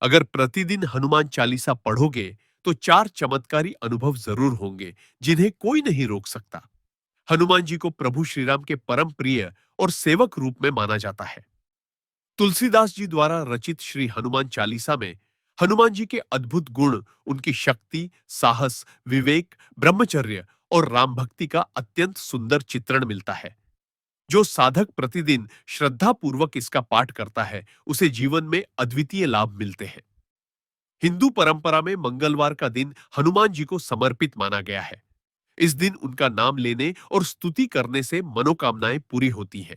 अगर प्रतिदिन हनुमान चालीसा पढ़ोगे तो 4 चमत्कारी अनुभव जरूर होंगे जिन्हें कोई नहीं रोक सकता। हनुमान जी को प्रभु श्री राम के परम प्रिय और सेवक रूप में माना जाता है। तुलसीदास जी द्वारा रचित श्री हनुमान चालीसा में हनुमान जी के अद्भुत गुण, उनकी शक्ति, साहस, विवेक, ब्रह्मचर्य और राम भक्ति का अत्यंत सुंदर चित्रण मिलता है। जो साधक प्रतिदिन श्रद्धा पूर्वक इसका पाठ करता है उसे जीवन में अद्वितीय लाभ मिलते हैं। हिंदू परंपरा में मंगलवार का दिन हनुमान जी को समर्पित माना गया है। इस दिन उनका नाम लेने और स्तुति करने से मनोकामनाएं पूरी होती हैं।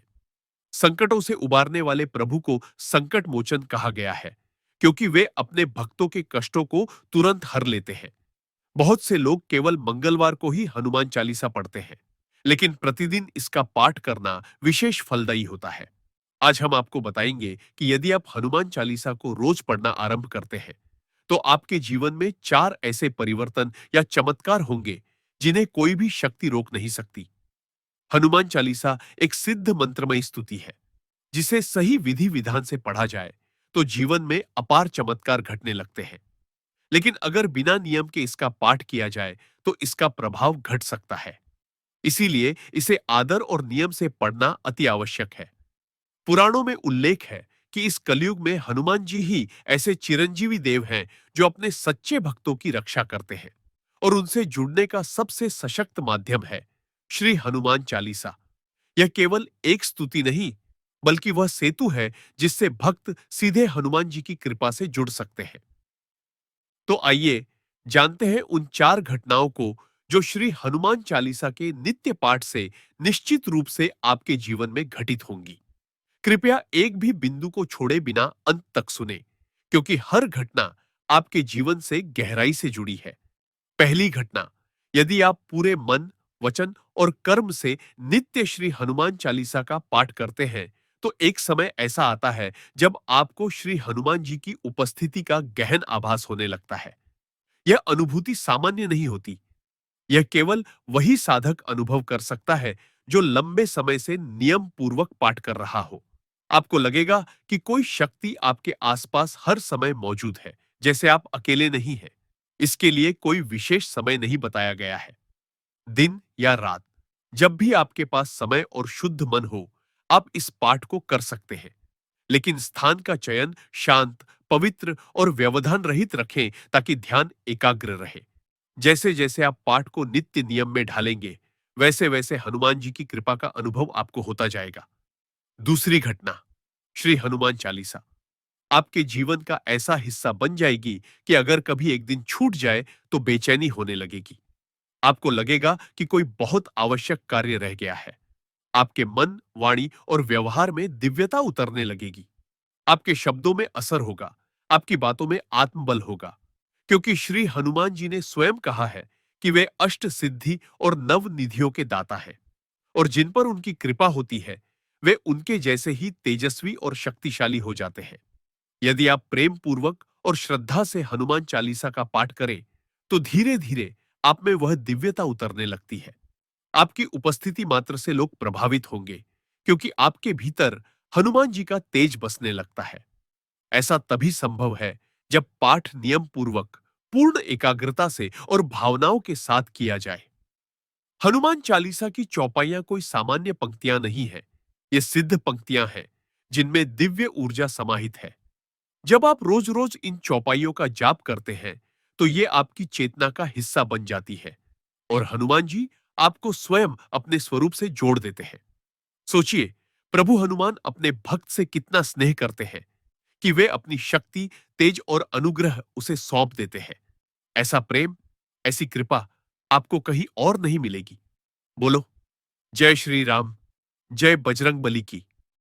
संकटों से उबारने वाले प्रभु को संकट मोचन कहा गया है, क्योंकि वे अपने भक्तों के कष्टों को तुरंत हर लेते हैं। बहुत से लोग केवल मंगलवार को ही हनुमान चालीसा पढ़ते हैं, लेकिन प्रतिदिन इसका पाठ करना विशेष फलदायी होता है। आज हम आपको बताएंगे कि यदि आप हनुमान चालीसा को रोज पढ़ना आरंभ करते हैं, तो आपके जीवन में 4 ऐसे परिवर्तन या चमत्कार होंगे जिन्हें कोई भी शक्ति रोक नहीं सकती। हनुमान चालीसा एक सिद्ध मंत्रमय स्तुति है, जिसे सही विधि विधान से पढ़ा जाए तो जीवन में अपार चमत्कार घटने लगते हैं। लेकिन अगर बिना नियम के इसका पाठ किया जाए तो इसका प्रभाव घट सकता है। इसीलिए इसे आदर और नियम से पढ़ना अति आवश्यक है। पुराणों में उल्लेख है कि इस कलयुग में हनुमान जी ही ऐसे चिरंजीवी देव हैं जो अपने सच्चे भक्तों की रक्षा करते हैं, और उनसे जुड़ने का सबसे सशक्त माध्यम है श्री हनुमान चालीसा। यह केवल एक स्तुति नहीं, बल्कि वह सेतु है जिससे भक्त सीधे हनुमान जी की कृपा से जुड़ सकते हैं। तो आइए जानते हैं उन 4 घटनाओं को जो श्री हनुमान चालीसा के नित्य पाठ से निश्चित रूप से आपके जीवन में घटित होंगी। कृपया एक भी बिंदु को छोड़े बिना अंत तक सुने, क्योंकि हर घटना आपके जीवन से गहराई से जुड़ी है। पहली घटना, यदि आप पूरे मन, वचन और कर्म से नित्य श्री हनुमान चालीसा का पाठ करते हैं, तो एक समय ऐसा आता है जब आपको श्री हनुमान जी की उपस्थिति का गहन आभास होने लगता है। यह अनुभूति सामान्य नहीं होती। यह केवल वही साधक अनुभव कर सकता है जो लंबे समय से नियम पूर्वक पाठ कर रहा हो। आपको लगेगा कि कोई शक्ति आपके आसपास हर समय मौजूद है, जैसे आप अकेले नहीं हैं। इसके लिए कोई विशेष समय नहीं बताया गया है। दिन या रात, जब भी आपके पास समय और शुद्ध मन हो, आप इस पाठ को कर सकते हैं। लेकिन स्थान का चयन शांत, पवित्र और व्यवधान रहित रखें ताकि ध्यान एकाग्र रहे। जैसे जैसे आप पाठ को नित्य नियम में ढालेंगे, वैसे वैसे हनुमान जी की कृपा का अनुभव आपको होता जाएगा। दूसरी घटना, श्री हनुमान चालीसा आपके जीवन का ऐसा हिस्सा बन जाएगी कि अगर कभी एक दिन छूट जाए तो बेचैनी होने लगेगी। आपको लगेगा कि कोई बहुत आवश्यक कार्य रह गया है। आपके मन, वाणी और व्यवहार में दिव्यता उतरने लगेगी। आपके शब्दों में असर होगा, आपकी बातों में आत्मबल होगा, क्योंकि श्री हनुमान जी ने स्वयं कहा है कि वे अष्ट सिद्धि और नव निधियों के दाता हैं, और जिन पर उनकी कृपा होती है वे उनके जैसे ही तेजस्वी और शक्तिशाली हो जाते हैं। यदि आप प्रेम पूर्वक और श्रद्धा से हनुमान चालीसा का पाठ करें, तो धीरे धीरे आप में वह दिव्यता उतरने लगती है। आपकी उपस्थिति मात्र से लोग प्रभावित होंगे, क्योंकि आपके भीतर हनुमान जी का तेज बसने लगता है। ऐसा तभी संभव है जब पाठ नियम पूर्वक, पूर्ण एकाग्रता से और भावनाओं के साथ किया जाए। हनुमान चालीसा की चौपाइयां कोई सामान्य पंक्तियां नहीं है। ये सिद्ध पंक्तियां हैं जिनमें दिव्य ऊर्जा समाहित है। जब आप रोज रोज इन चौपाइयों का जाप करते हैं, तो ये आपकी चेतना का हिस्सा बन जाती है, और हनुमान जी आपको स्वयं अपने स्वरूप से जोड़ देते हैं। सोचिए, प्रभु हनुमान अपने भक्त से कितना स्नेह करते हैं कि वे अपनी शक्ति, तेज और अनुग्रह उसे सौंप देते हैं। ऐसा प्रेम, ऐसी कृपा आपको कहीं और नहीं मिलेगी। बोलो, जय श्री राम, जय बजरंग बली की।